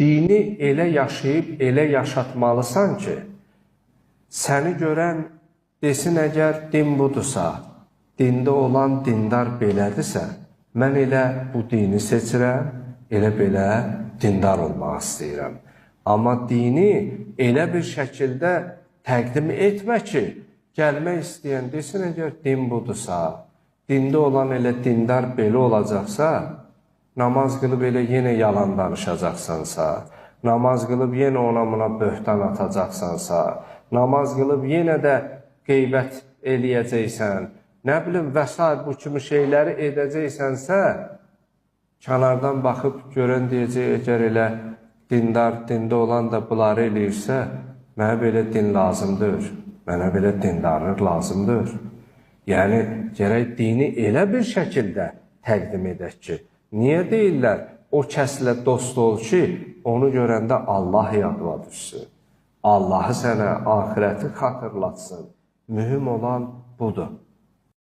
dini elə yaşayıb, elə yaşatmalısan ki, səni görən desin, əgər din budursa, dində olan dindar belədirsə, mən elə bu dini seçirəm, elə belə dindar olmaq istəyirəm. Amma dini elə bir şəkildə təqdim etmə ki, gəlmək istəyən desin, əgər din budursa, dində olan elə dindar belə olacaqsa, namaz qılıb elə yenə yalan danışacaqsansa, namaz qılıb yenə ona buna böhtan atacaqsansa, namaz qılıb yenə də qeybət eləyəcəksən, nə bilim, və s. bu kimi şeyləri edəcəksənsə, kənardan baxıb görən deyəcək, əgər elə dindar, dində olan da bunları eləyirsə, mənə belə din lazımdır, mənə belə dindarlıq lazımdır. Yəni, gərək dini elə bir şəkildə təqdim edək ki, niyə deyirlər, o kəslə dost ol ki, onu görəndə Allah yadına düşsün. Allahı sənə, ahirəti xatırlatsın. Mühüm olan budur.